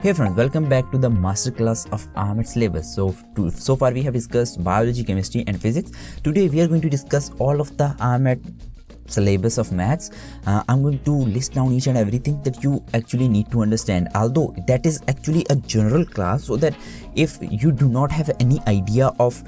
Hey friends, welcome back to the masterclass of IMAT syllabus. So far we have discussed biology, chemistry and physics. Today we are going to discuss all of the IMAT syllabus of maths. I'm going to list down each and everything that you actually need to understand, although that is actually a general class, so that if you do not have any idea of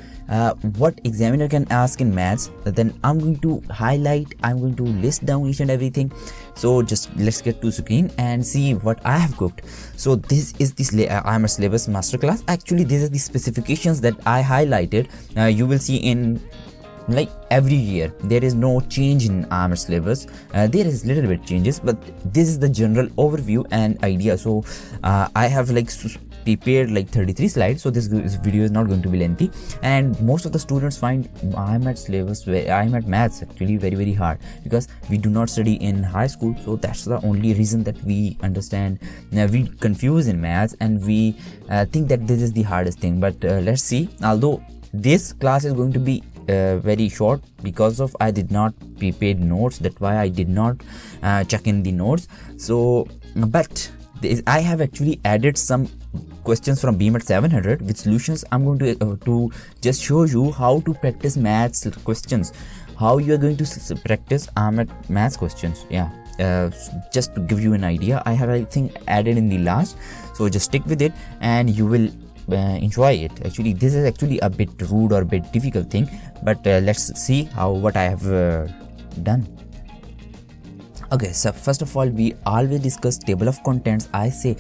what examiner can ask in maths, then I'm going to list down each and everything. So just let's get to screen and see what I have cooked. So this is this IMAT syllabus masterclass. Actually, these are the specifications that I highlighted. You will see in like every year there is no change in IMAT syllabus. There is little bit changes, but this is the general overview and idea. So I have prepared 33 slides, so this video is not going to be lengthy, and most of the students find IMAT maths actually very hard because we do not study in high school. So that's the only reason that we understand, we confuse in maths and we think that this is the hardest thing. But let's see. Although this class is going to be very short because of I did not prepare notes, that's why I did not check in the notes. So but I have actually added some questions from BMAT 700 with solutions. I'm going to just show you how to practice maths questions, how you are going to practice maths questions. Just to give you an idea, I have added in the last, so just stick with it and you will enjoy it. Actually, this is actually a bit rude or a bit difficult thing, but let's see what I have done. Okay, so first of all, we always discuss table of contents. I say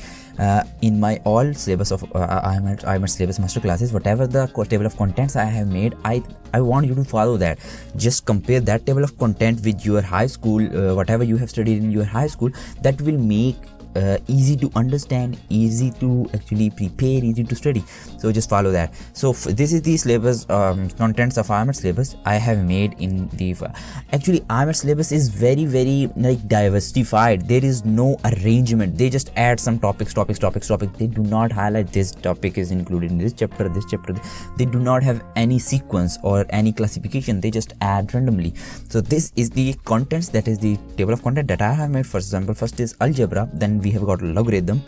in my all syllabus of IMAT syllabus master classes, whatever the table of contents I have made, I want you to follow that. Just compare that table of content with your high school, whatever you have studied in your high school. That will make easy to understand, easy to actually prepare, easy to study. So just follow that. So this is the syllabus contents of IMAT syllabus I have made in the actually IMAT syllabus is very diversified. There is no arrangement. They just add some topics. They do not highlight this topic is included in this chapter. They do not have any sequence or any classification. They just add randomly. So this is the contents, that is the table of content that I have made. For example, first is algebra, then we have got logarithm,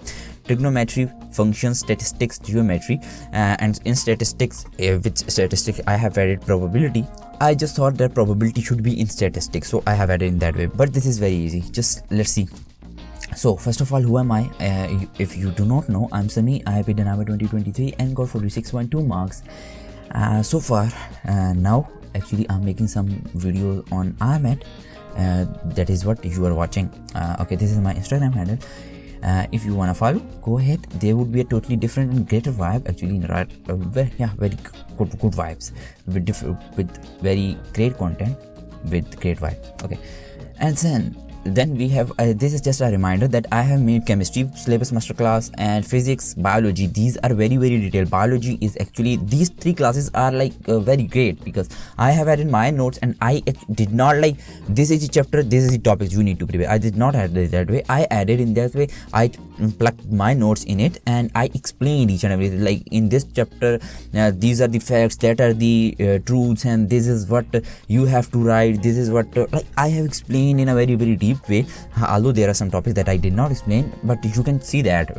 trigonometry, functions, statistics, geometry, and in statistics, which statistic I have added probability. I just thought that probability should be in statistics, so I have added in that way, but this is very easy. Just let's see. So first of all, who am I? If you do not know, I'm Sami. I have been in IMAT 2023 and got 46.2 marks so far. Now actually I'm making some videos on IMAT. That is what you are watching. Okay, this is my Instagram handle. If you want to follow, go ahead. There would be a totally different and greater vibe actually, right? Very good vibes with very great content with great vibe. Okay, and then we have this is just a reminder that I have made chemistry syllabus masterclass and physics, biology. These are very detailed. Biology is actually, these three classes are very great because I have added my notes and I did not this is the chapter, this is the topics you need to prepare. I did not add it that way. I added in that way. I plugged my notes in it and I explained each and everything. Like in this chapter, these are the facts, that are the truths, and this is what you have to write. This is what I have explained in a very deep way, although there are some topics that I did not explain, but you can see that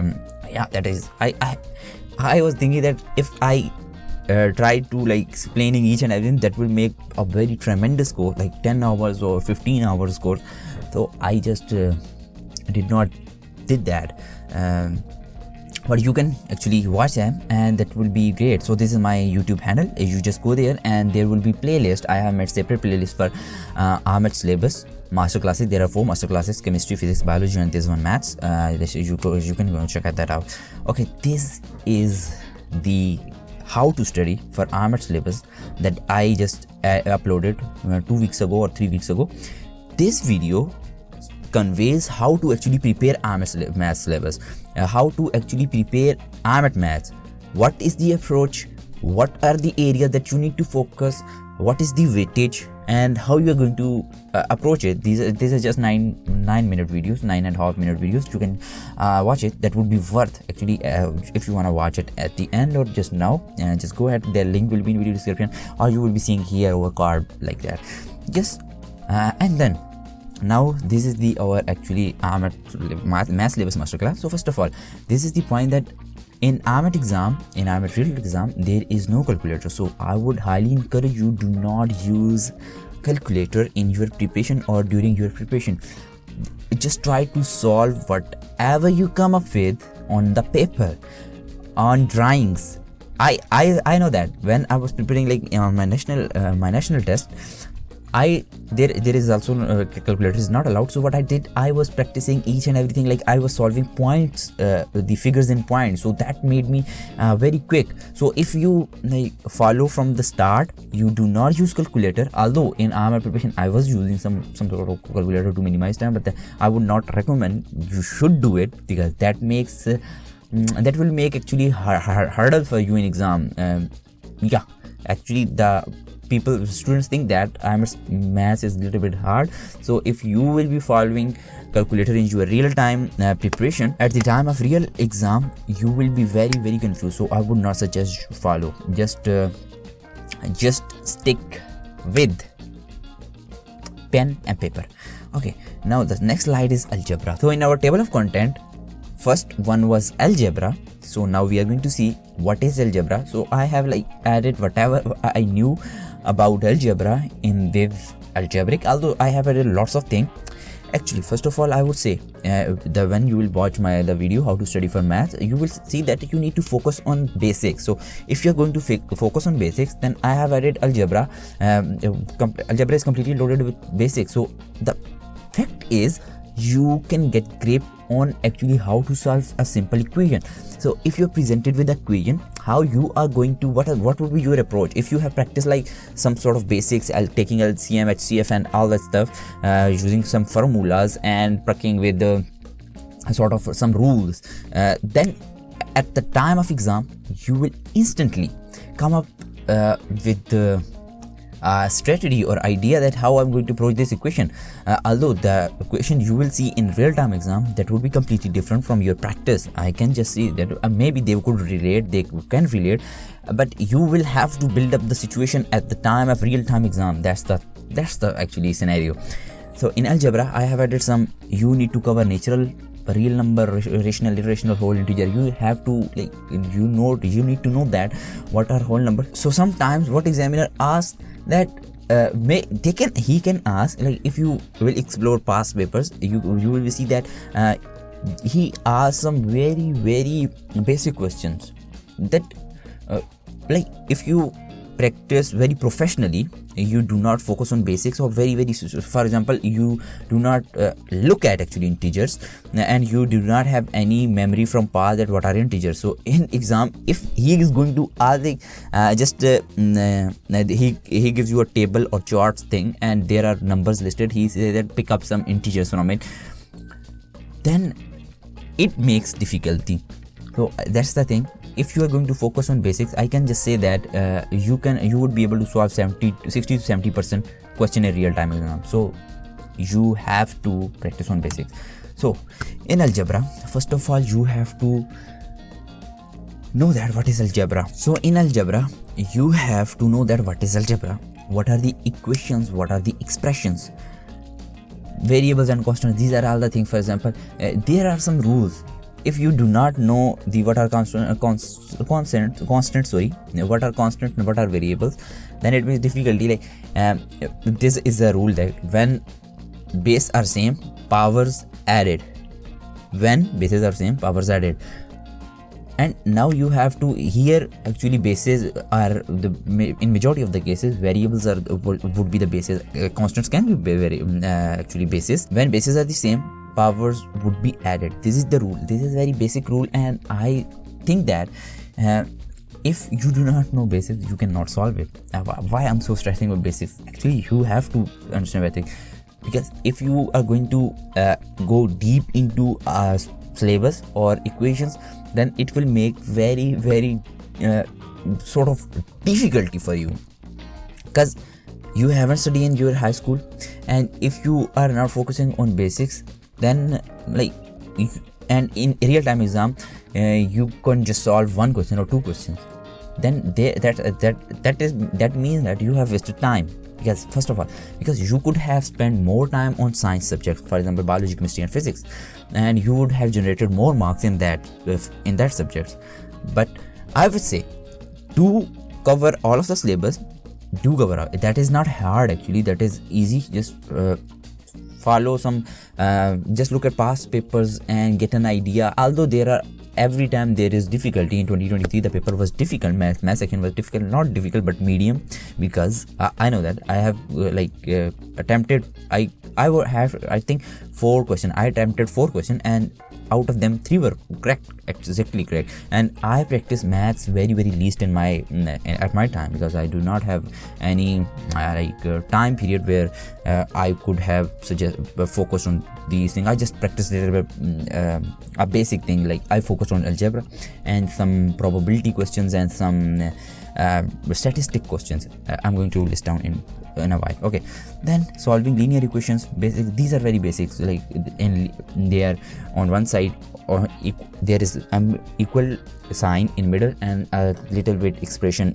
that is I was thinking that if I try to explaining each and everything, that will make a very tremendous course, 10 hours or 15 hours course. So I just did not did that, but you can actually watch them and that will be great. So this is my YouTube handle. You just go there and there will be playlist. I have made separate playlist for IMAT syllabus master classes. There are 4 master classes: chemistry, physics, biology, and this one maths. You can go and check that out. Okay, this is the how to study for IMAT syllabus that I just uploaded 2 weeks ago or 3 weeks ago. This video conveys how to actually prepare IMAT maths syllabus, how to actually prepare IMAT maths. What is the approach? What are the areas that you need to focus? What is the weightage? And how you are going to approach it. These are just 9-minute videos, 9.5 minute videos. You can watch it. That would be worth actually if you want to watch it at the end or just now. Just go ahead. The link will be in video description, or you will be seeing here over card like that. Just and then Now this is the our actually Maths Syllabus Masterclass. So first of all, this is the point that in IMAT exam, in IMAT real exam, there is no calculator. So I would highly encourage you, do not use calculator in your preparation or during your preparation. Just try to solve whatever you come up with on the paper, on drawings. I know that when I was preparing like my national test, there is also calculator is not allowed. So what I did, I was practicing each and everything, like I was solving points, the figures in points, so that made me very quick. So if you like follow from the start, you do not use calculator. Although in my preparation I was using some sort of calculator to minimize time, but I would not recommend. You should do it because that makes that will make actually harder for you in exam. Yeah, actually the students think that maths is a little bit hard. So if you will be following calculator in your real time preparation, at the time of real exam, you will be very, very confused. So I would not suggest you follow. Just stick with pen and paper. Okay, now the next slide is algebra. So in our table of content, first one was algebra. So now we are going to see what is algebra. So I have like added whatever I knew about algebra in this algebraic, although I have added lots of things. Actually, first of all, I would say when you will watch the video how to study for maths, you will see that you need to focus on basics. So if you're going to focus on basics, then I have added algebra. Algebra is completely loaded with basics. So the fact is, you can get grip on actually how to solve a simple equation. So if you're presented with an equation, how you are going to, what would be your approach? If you have practiced like some sort of basics, taking LCM, HCF and all that stuff, using some formulas and working with sort of some rules, then at the time of exam, you will instantly come up with strategy or idea that how I'm going to approach this equation. Although the equation you will see in real-time exam, that would be completely different from your practice. I can just see that maybe they can relate, but you will have to build up the situation at the time of real-time exam. That's the actually scenario. So in algebra, I have added some. You need to cover natural, real number, rational, irrational, whole integer. You have to you need to know that what are whole number. So sometimes what examiner asks that he can ask, like if you will explore past papers, you will see that he asks some very, very basic questions that like if you practice very professionally, you do not focus on basics, or very, very, for example, you do not look at actually integers, and you do not have any memory from past that what are integers. So in exam, if he is going to ask he gives you a table or charts thing and there are numbers listed, he says that pick up some integers from it, then it makes difficulty. So that's the thing. If you are going to focus on basics, I can just say that you would be able to solve 60 to 70% question in real time exam. So you have to practice on basics. So in algebra, first of all, you have to know that what is algebra. So in algebra, you have to know that what is algebra, what are the equations, what are the expressions, variables and constants. These are all the things. For example, there are some rules. If you do not know the what are constant, what are constant and what are variables, then it means difficulty. Like this is a rule that when base are same, powers added. When bases are same, powers added. And now you have to, here actually bases are in majority of the cases, variables would be the bases. Constants can be actually bases. When bases are the same, powers would be added. This is the rule. This is a very basic rule, and I think that if you do not know basics, you cannot solve it. Why I'm so stressing with basics? Actually, you have to understand everything, because if you are going to go deep into syllabus or equations, then it will make very, very sort of difficulty for you, because you haven't studied in your high school, and if you are not focusing on basics, then and in real-time exam you can just solve one question or two questions, then that means that you have wasted time. Because first of all, because you could have spent more time on science subjects, for example biology, chemistry and physics, and you would have generated more marks in that subjects. But I would say to cover all of the syllabus, do cover up. That is not hard actually, that is easy. Just follow some just look at past papers and get an idea. Although there are every time there is difficulty. In 2023 the paper was difficult, math section was difficult, not difficult but medium, because I know that I have attempted, I would have I think 4 questions. I attempted 4 questions and out of them 3 were correct, exactly correct. And I practice maths very least in my at my time, because I do not have any time period where I could have focused on these things. I just practiced a basic thing, like I focused on algebra and some probability questions and some statistic questions. I'm going to list down in a while. Okay, then solving linear equations, basic. These are very basics, like they are on one side or there is equal sign in middle and a little bit expression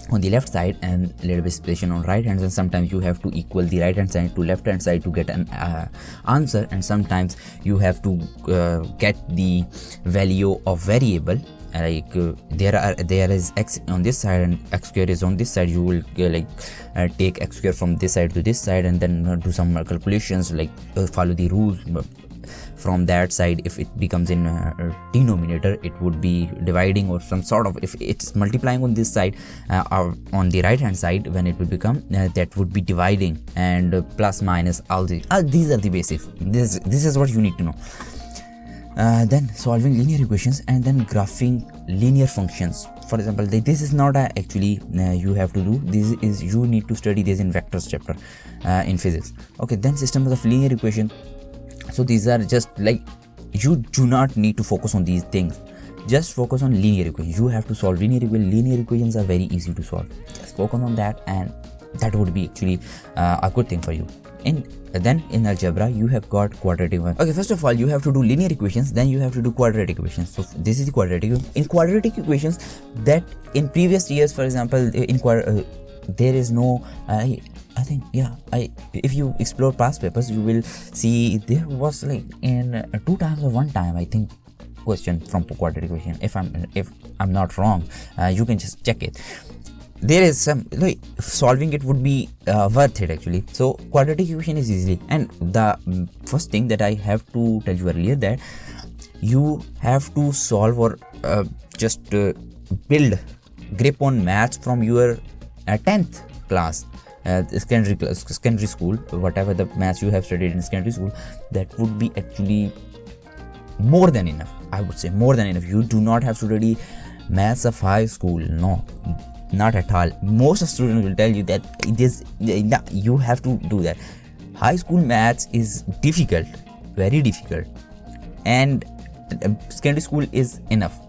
on the left side and little bit expression on right hand, and sometimes you have to equal the right hand side to left hand side to get an answer, and sometimes you have to get the value of variable. Like there is x on this side and x square is on this side. You will take x square from this side to this side and then do some calculations, like follow the rules from that side. If it becomes in denominator, it would be dividing or some sort of, if it's multiplying on this side or on the right hand side, when it will become that would be dividing, and plus minus, all these are the basics. This is what you need to know. Then solving linear equations and then graphing linear functions. For example, this is not actually you have to do, this is you need to study this in vectors chapter in physics. Okay, then systems of linear equation. So these are just like, you do not need to focus on these things, just focus on linear equations. You have to solve linear equations. Linear equations are very easy to solve, just focus on that and that would be actually a good thing for you. Then in algebra you have got quadratic one. Okay, first of all you have to do linear equations, then you have to do quadratic equations. So this is the quadratic. In quadratic equations, that in previous years, for example, in there is no I think if you explore past papers, you will see there was like in 2 times or 1 time I think question from quadratic equation. If I'm not wrong, you can just check it. There is some like solving it would be worth it actually. So quadratic equation is easily, and the first thing that I have to tell you earlier, that you have to solve or just build grip on maths from your 10th class, secondary school, whatever the maths you have studied in secondary school. That would be actually more than enough. I would say more than enough. You do not have to study maths of high school, no, not at all. Most students will tell you that you have to do that. High school maths is difficult, very difficult, and secondary school is enough.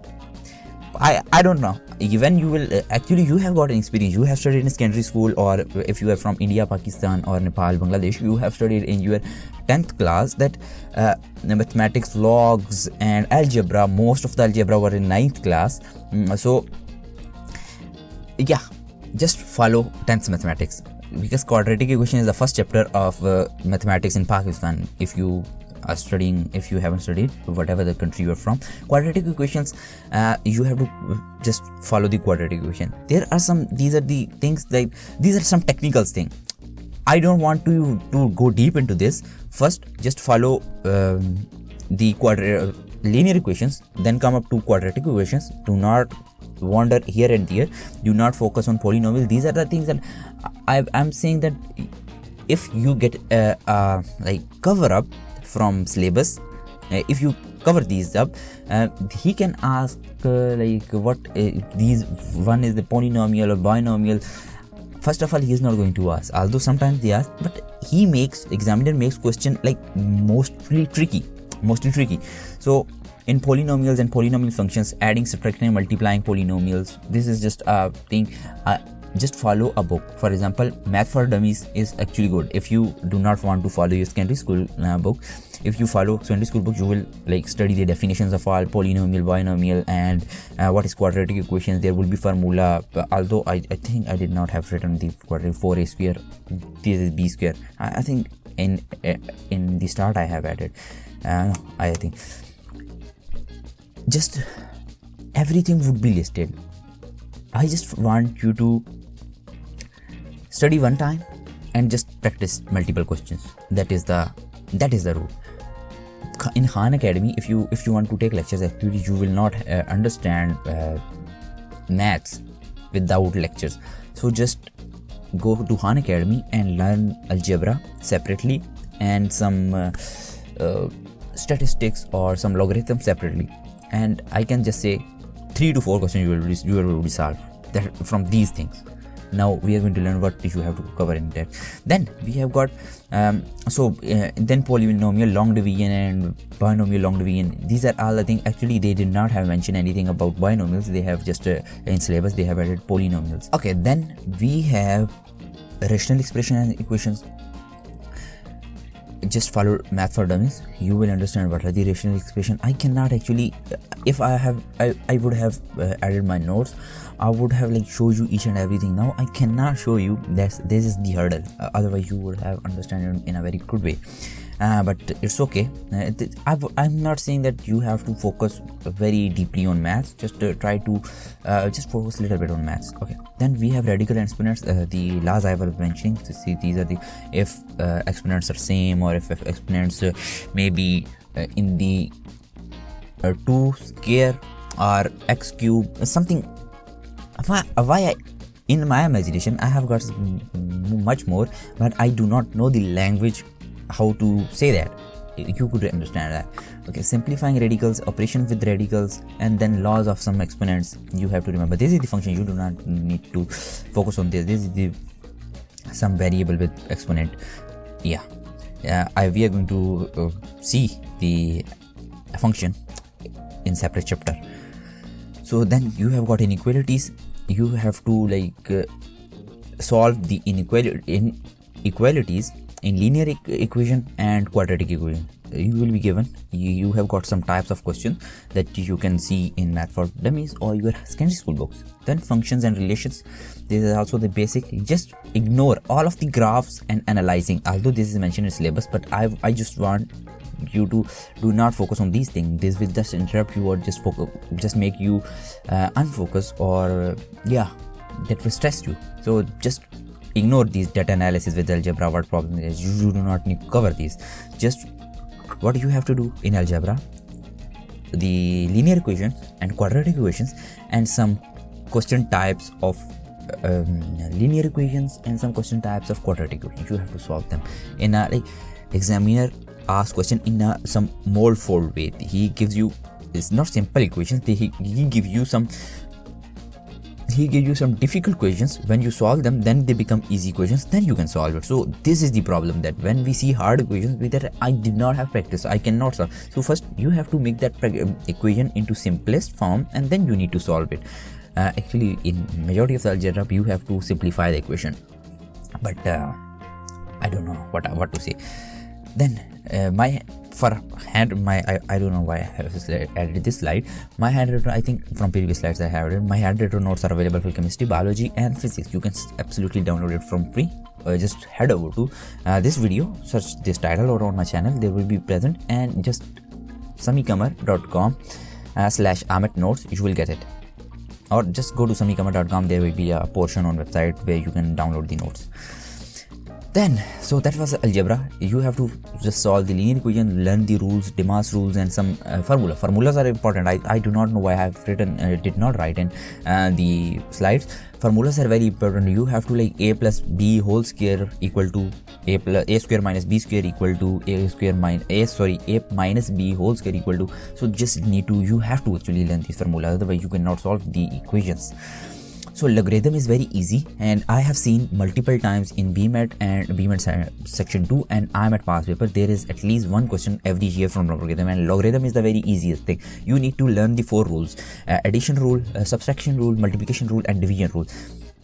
I don't know, even you will actually, you have got an experience, you have studied in secondary school, or if you are from India, Pakistan or Nepal, Bangladesh, you have studied in your 10th class that mathematics, logs and algebra. Most of the algebra were in 9th class. So yeah, just follow 10th mathematics, because quadratic equation is the first chapter of mathematics in Pakistan. If you are studying, if you haven't studied, whatever the country you are from, quadratic equations, you have to just follow the quadratic equation. There are some, these are the things, like these are some technical things. I don't want to go deep into this. First, just follow the linear equations, then come up to quadratic equations. Do not wander here and there. Do not focus on polynomials. These are the things that I'm saying, that if you get like cover up from syllabus, if you cover these up, he can ask like what these, one is the polynomial or binomial. First of all, he is not going to ask, although sometimes they ask, but examiner makes question like mostly tricky. So in polynomials and polynomial functions, adding, subtracting and multiplying polynomials, this is just a thing. just follow a book. For example, Math for Dummies is actually good. If you do not want to follow your secondary school book, if you follow secondary school book, you will like study the definitions of all polynomial, binomial, and what is quadratic equations. There will be formula, although I think I did not have written the quadratic 4a square, this is b square. I think in the start I have added. I think just everything would be listed. I just want you to study one time and just practice multiple questions. That is the rule. In Khan Academy, if you want to take lectures, actually you will not understand maths without lectures. So just go to Khan Academy and learn algebra separately and some statistics or some logarithms separately. And I can just say 3 to 4 questions you will resolve that from these things. Now we are going to learn what you have to cover in that. Then we have got then polynomial long division and binomial long division. These are all the things. Actually, they did not have mentioned anything about binomials. They have just in syllabus they have added polynomials. Okay, then we have rational expression and equations. Just follow Math for Dummies. You will understand what are the rational expression. I cannot actually, if I would have added my notes, I would have like show you each and everything. Now I cannot show you. This is the hurdle. Otherwise you would have understand it in a very good way. But it's okay. I'm not saying that you have to focus very deeply on maths. Just try to just focus a little bit on maths. Okay. Then we have radical exponents. The laws I was mentioning. So see, these are the if exponents are same, or if exponents may be in the 2 square or x cube, something. Why in my imagination I have got much more, but I do not know the language how to say that. You could understand that. Okay, simplifying radicals, operation with radicals, and then laws of some exponents. You have to remember this is the function. You do not need to focus on this. This is the some variable with exponent. We are going to see the function in separate chapter. So then you have got inequalities. You have to like solve the inequalities in linear equation and quadratic equation. You will be given. You have got some types of questions that you can see in Math for Dummies or your secondary school books. Then functions and relations. This is also the basic. Just ignore all of the graphs and analyzing. Although this is mentioned in syllabus, but I just want you to do not focus on these things. This will just interrupt you or just make you unfocused, or that will stress you. So just ignore these data analysis with algebra. What problem is, you do not need to cover these. Just what you have to do in algebra, the linear equations and quadratic equations, and some question types of linear equations and some question types of quadratic equations. You have to solve them in a like examiner ask question in some more fold way. He gives you, it's not simple equations. He give you some difficult questions. When you solve them, then they become easy questions, then you can solve it. So this is the problem, that when we see hard equations with that I did not have practice, I cannot solve. So first you have to make that equation into simplest form, and then you need to solve it. Actually in majority of the algebra you have to simplify the equation, but I don't know what to say. Then I don't know why I have added this slide. My handwritten, I think from previous slides I have added. My handwritten notes are available for chemistry, biology and physics. You can absolutely download it from free. Just head over to this video, search this title, or on my channel they will be present, and just samikamar.com/IMAT notes, you will get it. Or just go to samikamar.com, there will be a portion on website where you can download the notes. Then, so that was algebra. You have to just solve the linear equation, learn the rules, Demas rules, and some formulas are important. I do not know why I have written did not write in the slides. Formulas are very important. You have to like a plus b whole square equal to a square minus b square equal to a minus b whole square equal to. So you have to actually learn these formulas, otherwise you cannot solve the equations. So logarithm is very easy, and I have seen multiple times in BMAT and BMAT section 2 and IMAT past paper, there is at least one question every year from logarithm, and logarithm is the very easiest thing. You need to learn the 4 rules: addition rule, subtraction rule, multiplication rule, and division rule.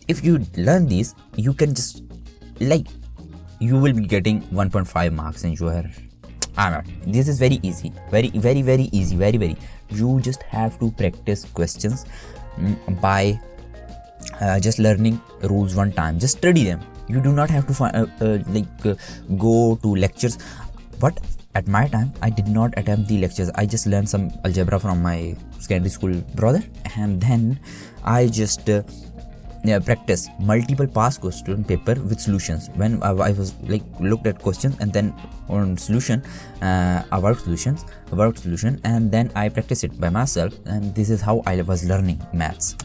if you learn these, you can just like you will be getting 1.5 marks in your IMAT. This is very easy, very easy, very. You just have to practice questions by just learning rules one time. Just study them. You do not have to go to lectures. But at my time, I did not attempt the lectures. I just learned some algebra from my secondary school brother, and then I just practice multiple past question paper with solutions. When I was like looked at questions and then on solution, about solution, and then I practice it by myself, and this is how I was learning maths.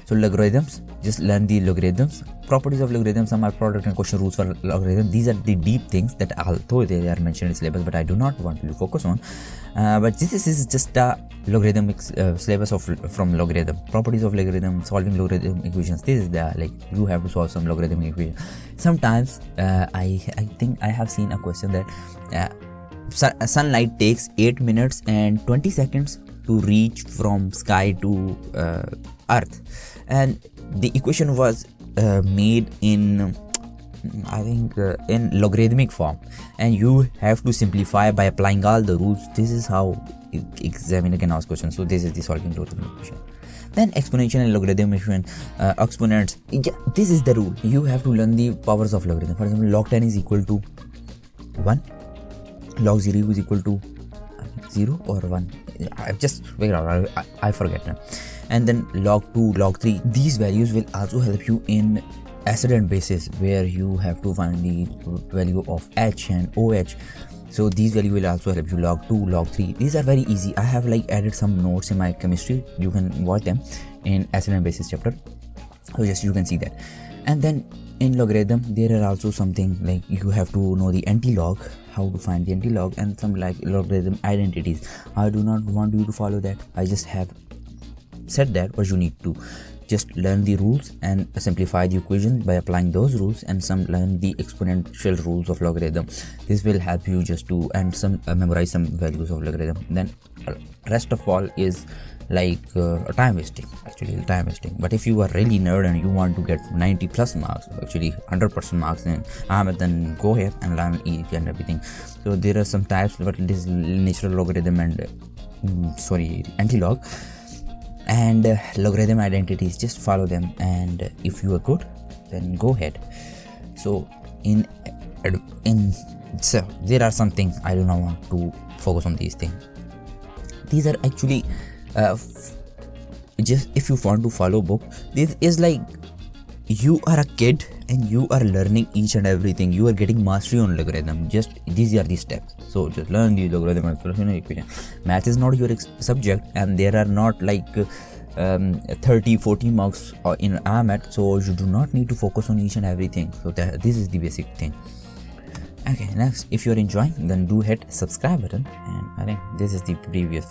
So logarithms, just learn the logarithms, properties of logarithms, some are product and quotient rules for logarithm. These are the deep things that although they are mentioned in syllabus, but I do not want to focus on. But this is just a logarithmic syllabus from logarithm, properties of logarithm, solving logarithm equations. This is the like you have to solve some logarithmic equation. Sometimes I think I have seen a question that sunlight takes 8 minutes and 20 seconds to reach from sky to earth, and the equation was made in I think in logarithmic form, and you have to simplify by applying all the rules. This is how examiner can ask questions. So this is the solving logarithm equation. Then exponential and logarithm equation, exponents. Yeah, this is the rule. You have to learn the powers of logarithm. For example, log 10 is equal to 1, log 0 is equal to 0 or 1. I just figured out. I forget now. And then log 2, log 3. These values will also help you in accident basis, where you have to find the value of h and oh. So these values will also help you. Log 2, log 3. These are very easy. I have like added some notes in my chemistry. You can watch them in accident basis chapter. So just you can see that. And then in logarithm, there are also something like you have to know the anti-log, how to find the anti-log, and some like logarithm identities. I do not want you to follow that. I just have said that, but you need to just learn the rules and simplify the equation by applying those rules, and some learn the exponential rules of logarithm. This will help you just to and some memorize some values of logarithm. Then rest of all is like time wasting, but if you are really nerd and you want to get 90 plus marks, actually 100% marks in IMAT, then go ahead and learn each and everything. So there are some types, but it is natural logarithm and anti-log and logarithm identities. Just follow them, and if you are good, then go ahead. So so there are some things I do not want to focus on these things. These are actually just if you want to follow book, this is like you are a kid and you are learning each and everything. You are getting mastery on logarithm. Just these are the steps. So just learn the logarithm and equation. Math is not your subject, and there are not like 30-40 marks in IMAT, so you do not need to focus on each and everything. So this is the basic thing. Okay, next, if you're enjoying, then do hit subscribe button, and I think this is the previous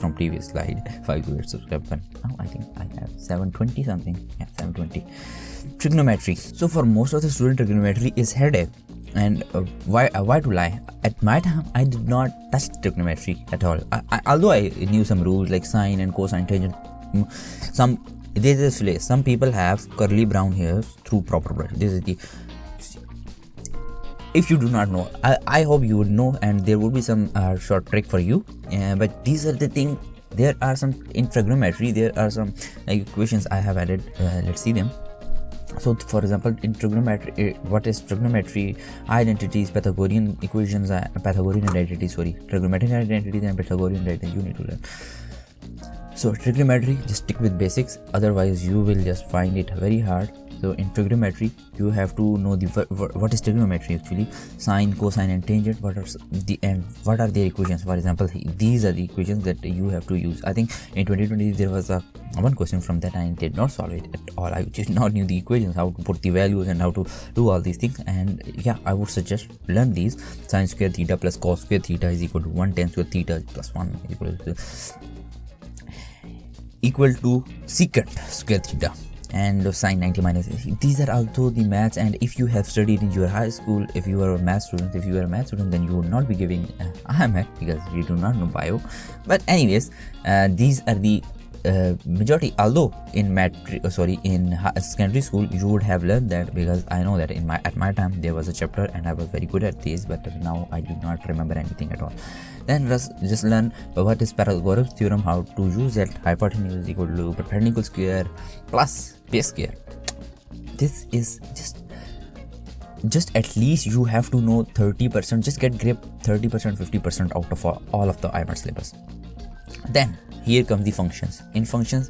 slide. 5 to 8 subscribe button. Now I think I have 720 something. Yeah, 720. Trigonometry. So for most of the student, trigonometry is headache. And why to lie? At my time, I did not touch trigonometry at all. Although I knew some rules like sine and cosine, tangent. Some people have curly brown hairs through proper brush. This is the. If you do not know, I hope you would know, and there will be some short trick for you. But these are the things. There are some in trigonometry. There are some like equations I have added. Let's see them. So for example, in trigonometry, what is trigonometry? Identities, Pythagorean equations, Pythagorean identities, trigonometric identities and Pythagorean identities you need to learn. So trigonometry, just stick with basics, otherwise you will just find it very hard. So in trigonometry, you have to know what is trigonometry actually, sine, cosine and tangent, what are their equations. For example, these are the equations that you have to use. I think in 2020 there was one question from that, I did not solve it at all. I just not knew the equations, how to put the values and how to do all these things. And yeah, I would suggest learn these. Sine square theta plus cos square theta is equal to 1, tan square theta plus 1 equal to secant square theta, and sine 90 minus. These are also the maths, and if you have studied in your high school, if you are a math student, then you would not be giving IMAT because you do not know bio. But anyways, these are the majority, although in secondary school you would have learned that, because I know that at my time there was a chapter and I was very good at this, but now I do not remember anything at all. Then let's just learn what is Pythagoras theorem, how to use that. Hypotenuse is equal to perpendicular square plus base square. This is just at least you have to know 30%, just get grip 30%, 50% out of all of the IMAT syllabus. Then here comes the functions. In functions,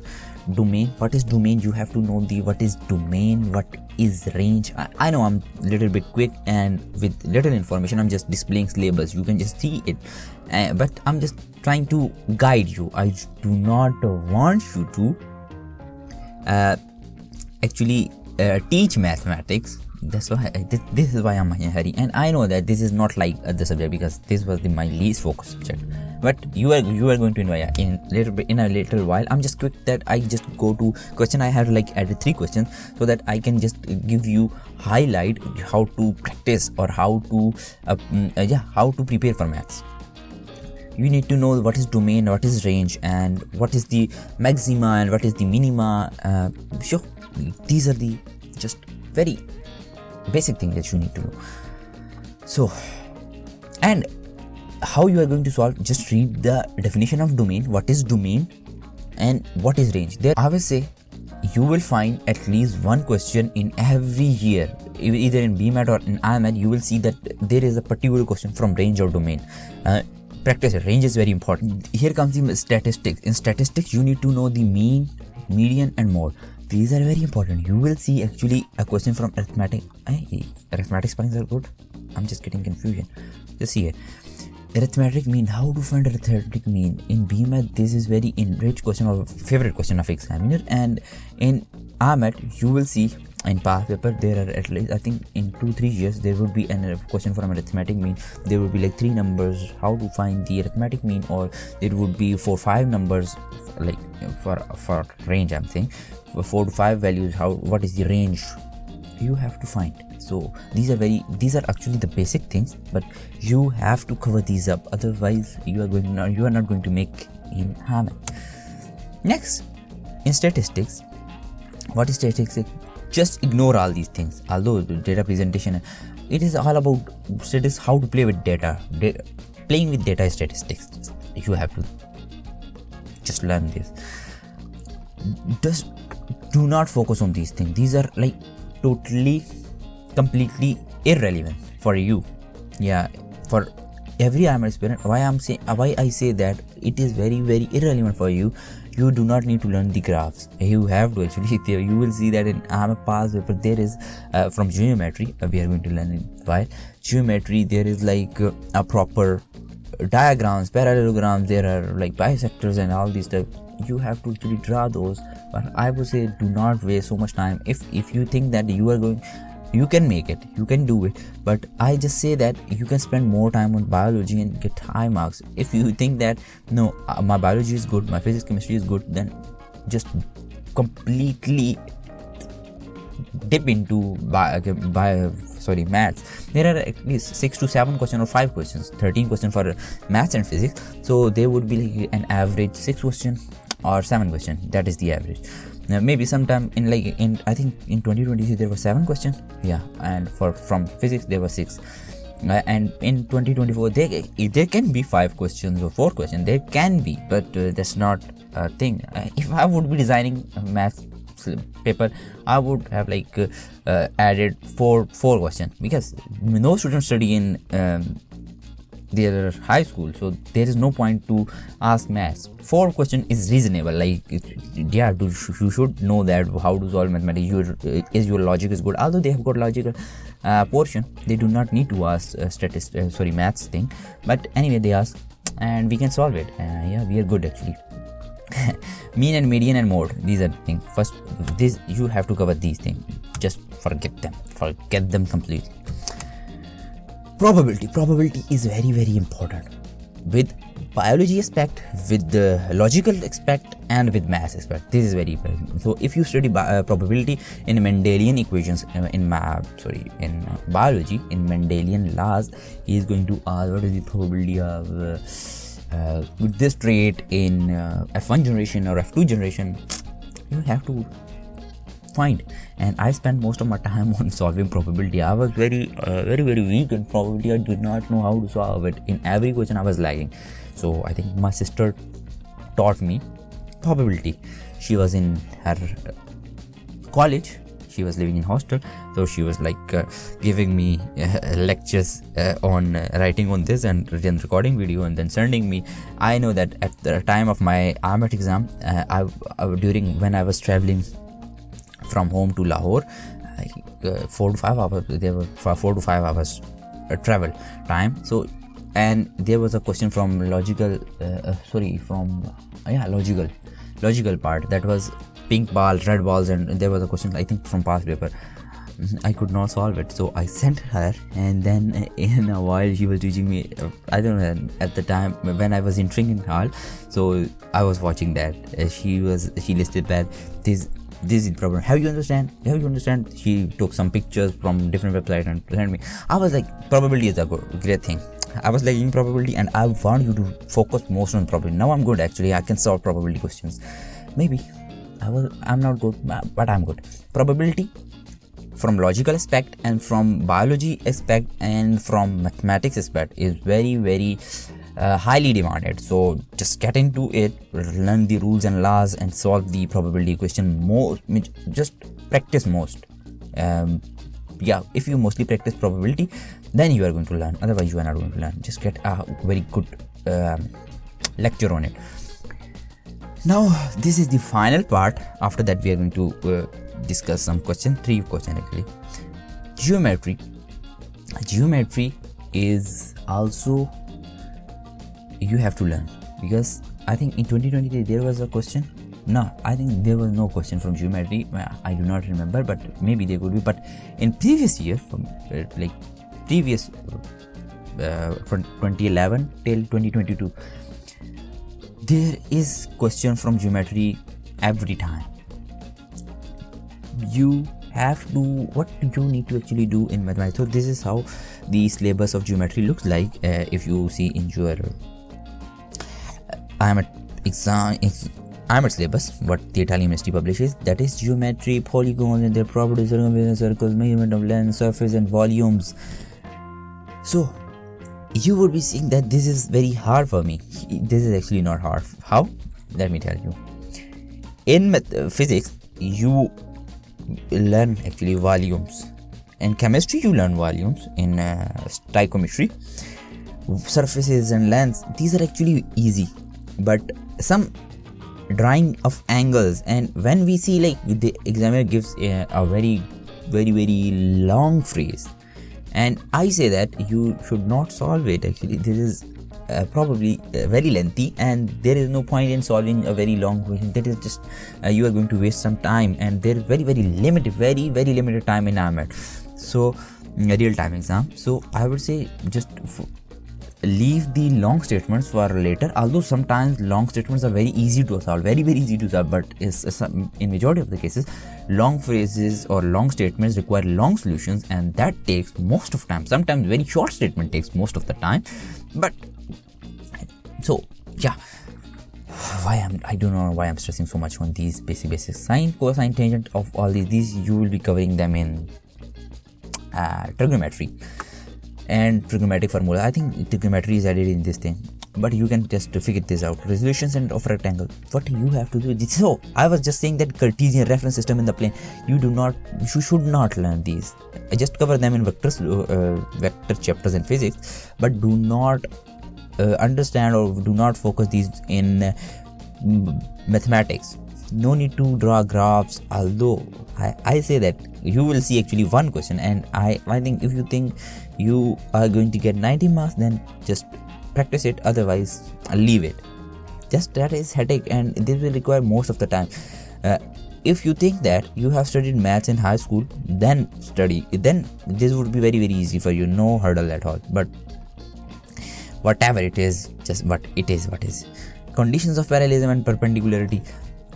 domain, what is domain? You have to know what is domain, what is range. I know I'm a little bit quick and with little information I'm just displaying syllabus, you can just see it, but I'm just trying to guide you. I do not want you to actually teach mathematics. That's why this is why I'm in a hurry, and I know that this is not like the subject, because this was my least focus subject. But you are going to enjoy in a little while. I'm just quick that I just go to question. I have like added 3 questions so that I can just give you highlight how to practice or how to prepare for maths. You need to know what is domain, what is range, and what is the maxima and what is the minima. Sure, these are the just very basic thing that you need to know. So, and how you are going to solve, just read the definition of domain, what is domain and what is range. There I will say you will find at least one question in every year, either in BMAT or in IMAT. You will see that there is a particular question from range or domain. Practice it. Range is very important. Here comes the statistics. In statistics you need to know the mean, median and mode. These are very important. You will see actually a question from arithmetic. Arithmetic spellings are good. I'm just getting confusion. Just see it. Arithmetic mean, how to find arithmetic mean. In BMAT this is very enriched question or favorite question of examiner, and in IMAT you will see in past paper there are at least, I think in 2-3 years there would be a question from arithmetic mean. There would be like 3 numbers, how to find the arithmetic mean, or it would be 4-5 numbers, like for range I'm saying 4 to 5 values, what is the range you have to find. So these are actually the basic things, but you have to cover these up, otherwise you are not going to make in IMAT. Next, in statistics, what is statistics? Just ignore all these things. Although the data presentation, it is all about statistics, how to play with data. Playing with data is statistics. You have to just learn this. Just do not focus on these things. These are like completely irrelevant for you. Yeah, for every IMAT aspirant. Why I say that it is very, very irrelevant for you. You do not need to learn the graphs. You have to actually. You will see that in IMAT past paper there is from geometry. We are going to learn it. Why geometry? There is like a proper diagrams, parallelograms. There are like bisectors and all these stuff. You have to actually draw those. But I would say do not waste so much time. If you think that you can make it, you can do it, but I just say that you can spend more time on biology and get high marks. If you think that no, my biology is good, my physics, chemistry is good, then just completely dip into maths. There are at least 6 to 7 questions or 5 questions, 13 questions for maths and physics. So there would be like an average 6 questions or 7 questions. That is the average. Maybe sometime in I think in 2023 there were 7 questions. Yeah, and from physics there were 6. And in 2024 there can be 5 questions or 4 questions. There can be, but that's not a thing. If I would be designing a maths paper, I would have like added 4 questions, because no students study in their high school, so there is no point to ask maths. 4 questions is reasonable. Like, yeah, you should know that how to solve mathematics. Your logic is good. Although they have got logical portion, they do not need to ask maths thing. But anyway, they ask, and we can solve it. Yeah, we are good actually. Mean and median and mode, these are the things. First, this you have to cover these things. Just forget them completely. Probability is very, very important with biology aspect, with the logical aspect, and with math aspect. This is very important. So if you study probability in Mendelian equations, in biology, in Mendelian laws, he is going to ask what is the probability of with this trait in F1 generation or F2 generation, you have to find. And I spent most of my time on solving probability. I was very weak in probability. I did not know how to solve it. In every question I was lagging. So I think my sister taught me probability. She was in her college, she was living in hostel, so she was like giving me lectures on writing on this and then recording video and then sending me. I know that at the time of my IMAT exam, during when I was traveling from home to Lahore, 4 to 5 hours, there were 4 to 5 hours travel time. So, and there was a question from logical part, that was pink balls, red balls, and there was a question I think from past paper. I could not solve it, so I sent her, and then in a while she was teaching me. I don't know, at the time when I was in training hall, so I was watching that. She listed that this is the problem. Have you understand? She took some pictures from different websites and sent me. I was like, probability is a great thing. I was liking probability, and I want you to focus most on probability. Now I'm good, actually. I can solve probability questions. Maybe I'm not good, but I'm good. Probability from logical aspect and from biology aspect and from mathematics aspect is very highly demanded. So just get into it, learn the rules and laws, and solve the probability question more. Just practice most. If you mostly practice probability, then you are going to learn. Otherwise you are not going to learn. Just get a very good lecture on it. Now this is the final part. After that we are going to discuss some questions, 3 questions actually. Geometry is also you have to learn, because I think in 2023 there was a question. No, I think there was no question from geometry. I do not remember, but maybe there could be. But in previous year, from from 2011 till 2022, there is question from geometry every time. You have to, what you need to actually do in mathematics. So this is how the syllabus of geometry looks like. If you see in your IMAT syllabus, what the Italian University publishes, that is geometry, polygons and their properties, circles, measurement of length, surface and volumes. So you would be seeing that this is very hard for me. This is actually not hard. How? Let me tell you. In physics, you learn actually volumes. In chemistry, you learn volumes. In stoichiometry, surfaces and lengths, these are actually easy. But some drawing of angles, and when we see like the examiner gives a very long phrase, and I say that you should not solve it. Actually, this is probably very lengthy, and there is no point in solving a very long question. That is just you are going to waste some time, and there is very limited time in IMAT. So real time exam. So I would say just leave the long statements for later, although sometimes long statements are very easy to solve, very easy to solve, but in majority of the cases long phrases or long statements require long solutions, and that takes most of time. Sometimes very short statement takes most of the time. But so yeah, I don't know why I'm stressing so much on these basic sine, cosine, tangent of all these you will be covering them in trigonometry and trigonometric formula. I think trigonometry is added in this thing, but you can just figure this out. Resolutions and of rectangle, what you have to do. So I was just saying that Cartesian reference system in the plane, you should not learn these. I just cover them in vector chapters in physics, but do not understand or do not focus these in mathematics. No need to draw graphs, although I say that you will see actually one question, and I think if you think you are going to get 90 marks, then just practice it, otherwise leave it. Just that is headache, and this will require most of the time. If you think that you have studied maths in high school, then study, then this would be very easy for you, no hurdle at all. But whatever it is, just what it is. Conditions of parallelism and perpendicularity,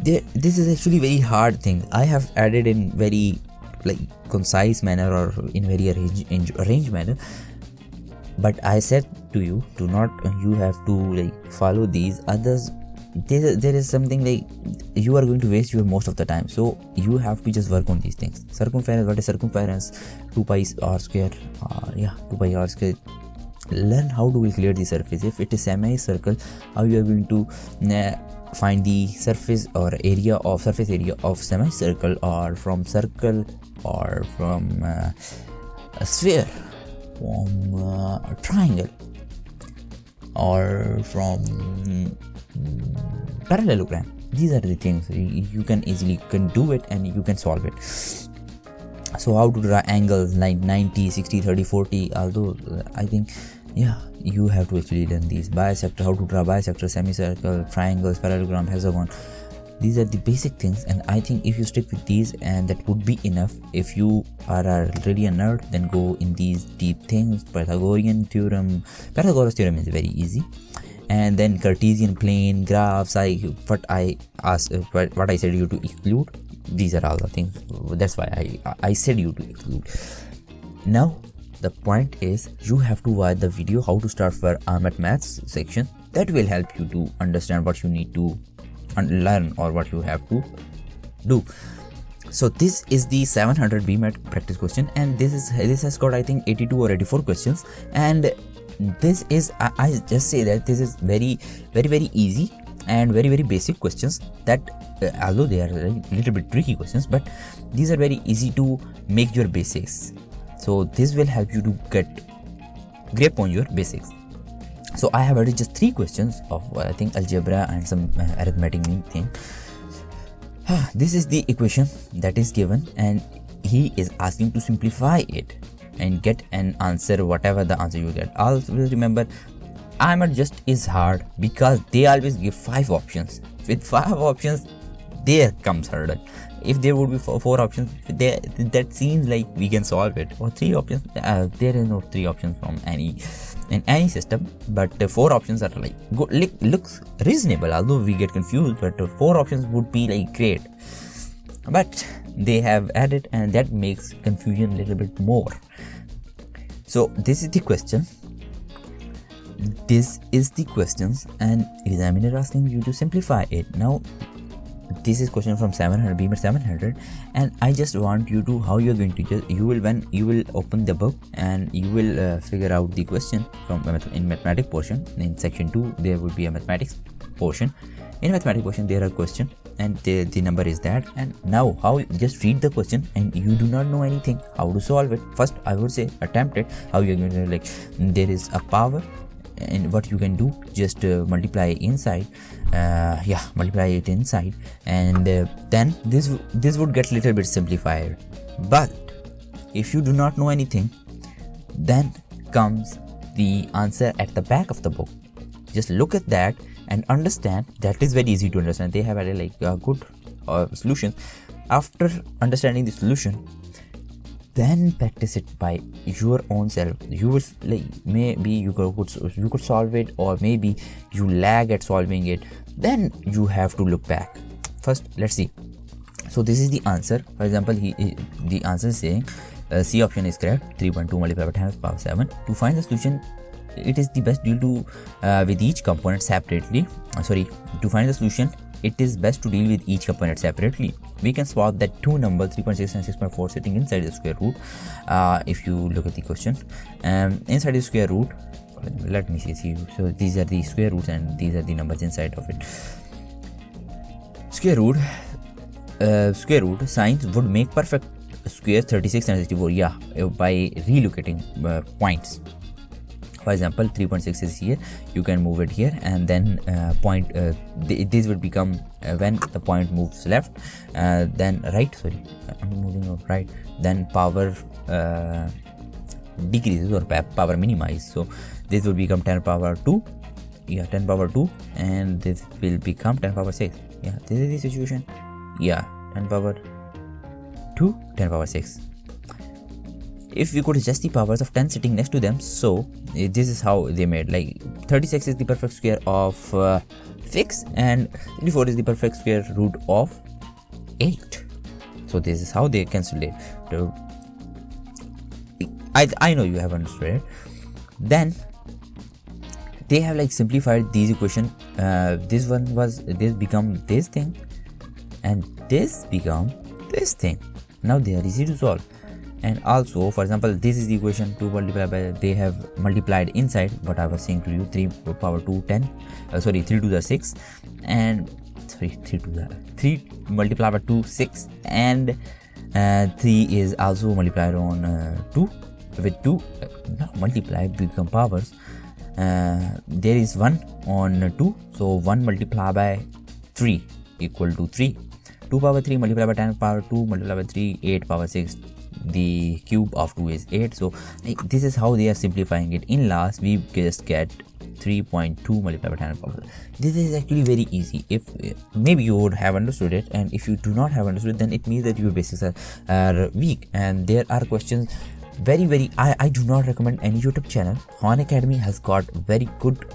this is actually very hard thing. I have added in very concise manner or in very arranged manner. but I said to you, do not, you have to like follow these others. There is something like you are going to waste your most of the time, so you have to just work on these things. Circumference, what is circumference? 2 pi r square, 2 pi r square. Learn how to calculate the surface. If it is semicircle, how you are going to find the surface or area of surface area of semicircle, or from circle, or from a sphere, from a triangle, or from parallelogram. These are the things you can easily do it, and you can solve it. So how to draw angles like 90, 60, 30, 40, although I think you have to actually learn these. Bisector, how to draw bisector, semicircle, triangles, parallelogram, hexagon. These are the basic things, and I think if you stick with these, and that would be enough. If you are really a nerd, then go in these deep things. Pythagorean theorem, Pythagoras theorem is very easy. And then Cartesian plane, graphs, what I said you to exclude. These are all the things. That's why I said you to exclude. Now the point is, you have to watch the video how to start for IMAT maths section. That will help you to understand what you need to learn, or what you have to do. So this is the 700 BMAT practice question, and this has got I think 82 or 84 questions. And this is, I just say that this is very easy and very basic questions, that although they are a little bit tricky questions, but these are very easy to make your basics. So this will help you to get grip on your basics. So I have added just 3 questions of I think algebra and some arithmetic mean thing. This is the equation that is given, and he is asking to simplify it and get an answer, whatever the answer you get. Always remember, IMAT just is hard because they always give 5 options. With 5 options, there comes hurdle. If there would be 4 options, that seems like we can solve it. Or 3 options, there is no 3 options in any system, but the 4 options are like looks reasonable. Although we get confused, but 4 options would be like great. But they have added, and that makes confusion a little bit more. So this is the question. This is the questions, and examiner asking you to simplify it. Now this is question from 700 BMAT 700, and I just want you to, how you're going to you will open the book, and you will figure out the question from in mathematics portion. In section 2 there will be a mathematics portion. In mathematics portion there are question, and the number is that. And now how, just read the question, and you do not know anything how to solve it. First I would say attempt it. How you're going to, like, there is a power, and what you can do, just multiply inside, multiply it inside, and then this would get a little bit simplified. But if you do not know anything, then comes the answer at the back of the book. Just look at that and understand. That is very easy to understand. They have added like good solutions. After understanding the solution, then practice it by your own self. You will, like, maybe you could solve it, or maybe you lag at solving it. Then you have to look back. First, let's see. So this is the answer. For example, the answer is saying C option is correct. 3.2 multiplied by 10 to the power 7. To find the solution, it is the best deal to with each component separately. To find the solution, it is best to deal with each component separately. We can swap that 2 numbers 3.6 and 6.4 sitting inside the square root. If you look at the question, inside the square root, let me see. So these are the square roots, and these are the numbers inside of it. Square root signs would make perfect squares 36 and 64. By relocating points. For example, 3.6 is here, you can move it here, and then this will become when the point moves left, then right, I'm moving right, then power decreases or power minimizes. So this will become 10 power 2, 10 power 2, and this will become 10 power 6. This is the situation. 10 power 2, 10 power 6. If we could adjust the powers of 10 sitting next to them, so this is how they made, like 36 is the perfect square of 6, and 24 is the perfect square root of 8. So this is how they cancel it. I know you have understood it. Then they have like simplified these equation. This become this thing, and this become this thing. Now they are easy to solve. And also, for example, this is the equation 2 multiplied by, they have multiplied inside, but I was saying to you 3 power 2 10, 3 to the 6, and 3 multiplied by 2 6, and 3 is also multiplied on 2 with 2, not multiplied, become powers. There is 1 on 2, so 1 multiplied by 3 equal to 3. 2 power 3 multiplied by 10 power 2 multiplied by 3, 8 power 6. The cube of 2 is 8. So this is how they are simplifying it. In last, we just get 3.2 multiplied by 10 power. This is actually very easy. If maybe you would have understood it, and if you do not have understood it, then it means that your basics are weak. And there are questions very I do not recommend any YouTube channel. Khan Academy has got very good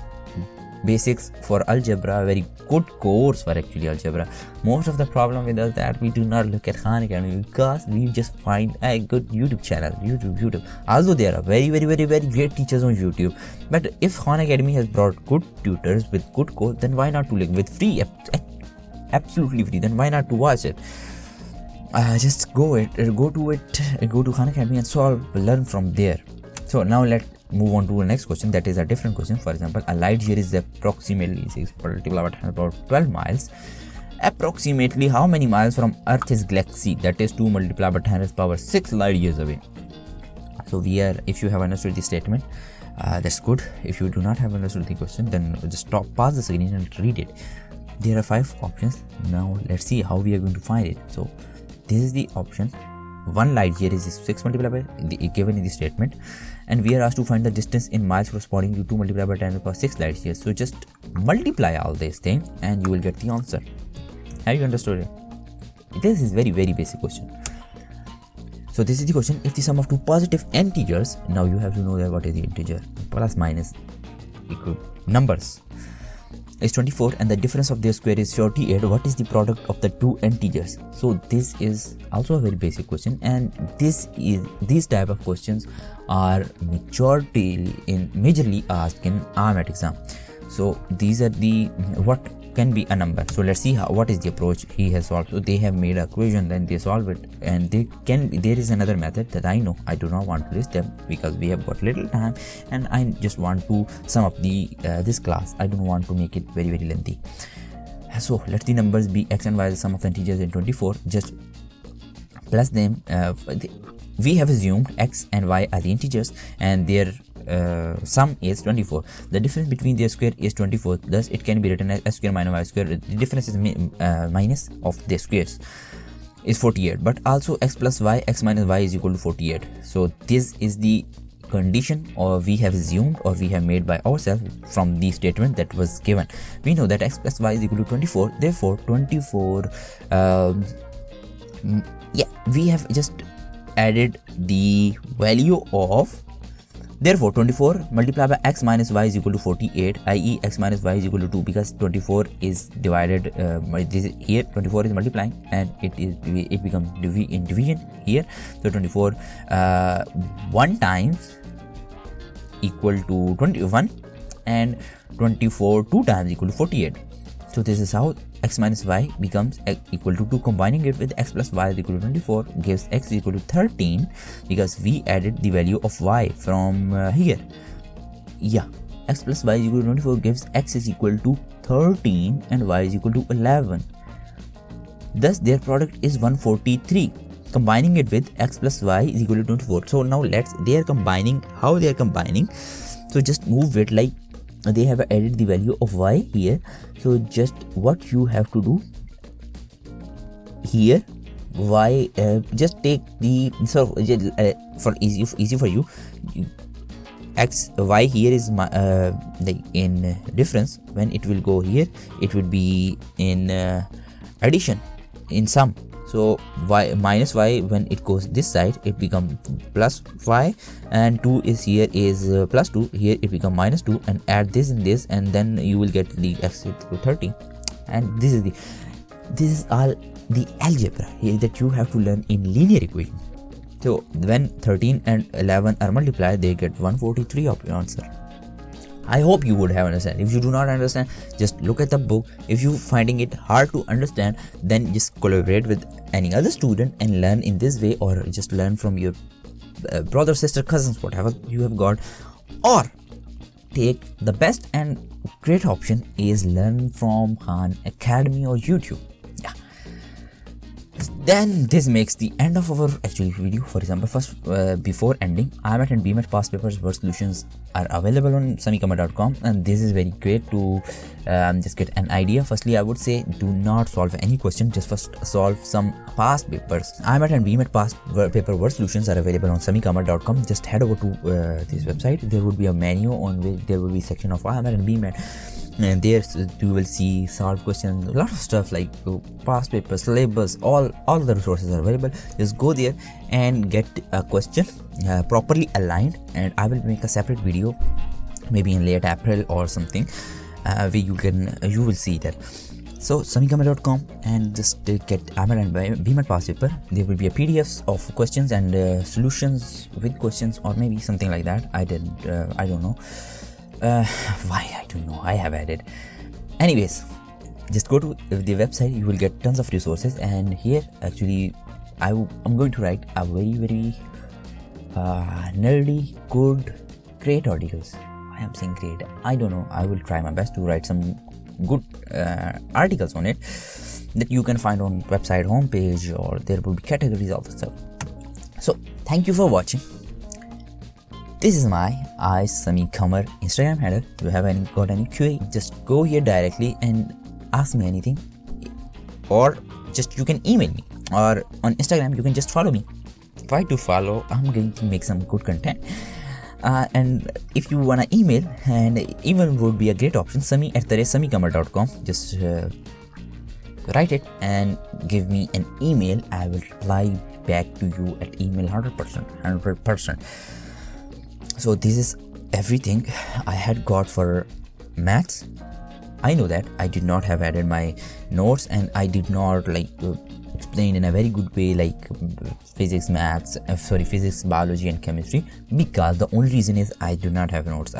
basics for algebra, very good course for actually algebra. Most of the problem with us that we do not look at Khan Academy because we just find a good YouTube channel, YouTube. Although there are very great teachers on YouTube, but if Khan Academy has brought good tutors with good course, then why not to like with free, absolutely free? Then why not to watch it? Just go to Khan Academy and solve, learn from there. So now let's move on to the next question. That is a different question. For example, a light year is approximately 6 multiplied by 10 about 12 miles. Approximately how many miles from Earth's galaxy? That is 2 multiplied by 10 power 6 light years away. So if you have understood this statement, that's good. If you do not have understood the question, then just pause the screen and read it. There are 5 options. Now let's see how we are going to find it. So this is the option. 1 light year is 6 multiplied by given in the statement, and we are asked to find the distance in miles corresponding to 2 multiplied by 10 power 6 light years. So just multiply all these things and you will get the answer. Have you understood it? This is very basic question. So this is the question. If the sum of two positive integers, now you have to know that what is the integer, plus minus equal numbers, is 24 and the difference of their square is 48, what is the product of the two integers? So this is also a very basic question, and these type of questions are majorly asked in IMAT exam. So these are the what can be a number. So let's see what is the approach he has solved. So they have made a equation, then they solve it, and there is another method that I know I do not want to list them because we have got little time and I just want to sum up this class. I don't want to make it very lengthy. So let the numbers be x and y, the sum of the integers in 24, just plus them. We have assumed x and y are the integers and their sum is 24. The difference between their square is 24, thus it can be written as x square minus y square. The difference is minus of their squares is 48, but also x plus y, x minus y is equal to 48. So this is the condition, or we have assumed, or we have made by ourselves from the statement that was given. We know that x plus y is equal to 24, therefore 24 we have just added the value of, therefore 24 multiplied by x minus y is equal to 48, i.e. x minus y is equal to 2, because 24 is divided here 24 is multiplying and it becomes in division here. So 24 1 times equal to 21 and 24 2 times equal to 48. So this is how x minus y becomes equal to 2. Combining it with x plus y is equal to 24 gives x equal to 13, because we added the value of y from here. X plus y is equal to 24 gives x is equal to 13 and y is equal to 11. Thus their product is 143. Combining it with x plus y is equal to 24. So now they are combining. How they are combining? So just move it like they have added the value of y here. So just what you have to do here, y just take the, so for easy for you, x y here is in difference. When it will go here, it will be in addition, in sum. So y minus y, when it goes this side, it becomes plus y, and 2 is here is plus 2, here it becomes minus 2, and add this and this, and then you will get the x equal to 30. And this is all the algebra here that you have to learn in linear equation. So when 13 and 11 are multiplied, they get 143 of your answer. I hope you would have understand. If you do not understand, just look at the book. If you finding it hard to understand, then just collaborate with any other student and learn in this way, or just learn from your brother, sister, cousins, whatever you have got. Or take the best and great option is learn from Khan Academy or YouTube. Then this makes the end of our actually video. For example, first before ending, IMAT and BMAT past papers word solutions are available on samicomma.com, and this is very great to just get an idea. Firstly, I would say do not solve any question, just first solve some past papers. IMAT and BMAT past paper word solutions are available on samicomma.com. Just head over to this website. There would be a menu on which there will be section of IMAT and BMAT. And there you will see solve questions, a lot of stuff like past papers, syllabus, all the resources are available. Just go there and get a question properly aligned, and I will make a separate video maybe in late April or something where you will see that. So samicomma.com and just get IMAT and BMAT past paper. There will be a PDFs of questions and solutions with questions, or maybe something like that. I don't know. Why I don't know, I have added. Anyways, just go to the website, you will get tons of resources, and here actually I'm going to write a very nerdy, good, great articles. I am saying great, I don't know, I will try my best to write some good articles on it that you can find on website homepage, or there will be categories, all the stuff. So thank you for watching. This is my Samicomma Instagram handle. If you have got any QA, just go here directly and ask me anything, or just you can email me, or on Instagram you can just follow me. Try to follow. I'm going to make some good content. And if you wanna email, and email would be a great option. sami@samicomma.com. Just write it and give me an email. I will reply back to you at email 100%. So this is everything I had got for maths. I know that I did not have added my notes, and I did not explain in a very good way like physics, biology and chemistry, because the only reason is I do not have notes.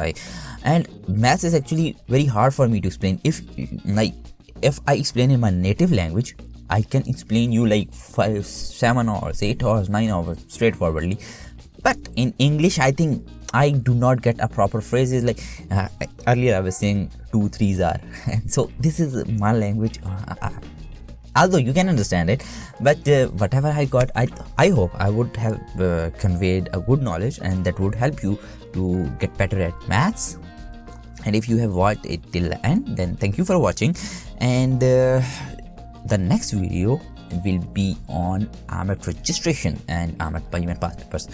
And maths is actually very hard for me to explain. If I explain in my native language, I can explain you like 5, 7 hours, 8 hours, 9 hours straightforwardly. But in English, I think I do not get a proper phrases. Like earlier I was saying 2 3s are. So this is my language. Although you can understand it, but whatever I got, I hope I would have conveyed a good knowledge, and that would help you to get better at maths. And if you have watched it till the end, then thank you for watching. And the next video will be on IMAT registration and IMAT BMAT past papers.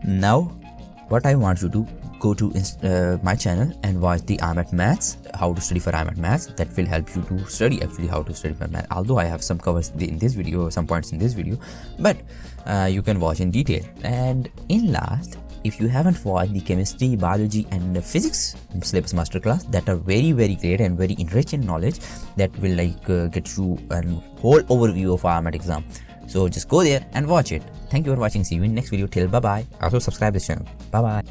Now what I want you to go to my channel and watch the IMAT maths, how to study for IMAT maths. That will help you to study actually how to study for math. Although I have some covers in this video, some points in this video, but you can watch in detail. And in last, if you haven't watched the chemistry, biology and physics syllabus masterclass, that are very great and very enriched in knowledge, that will get you a whole overview of IMAT exam. So just go there and watch it. Thank you for watching. See you in next video. Till bye bye. Also subscribe this channel. Bye bye.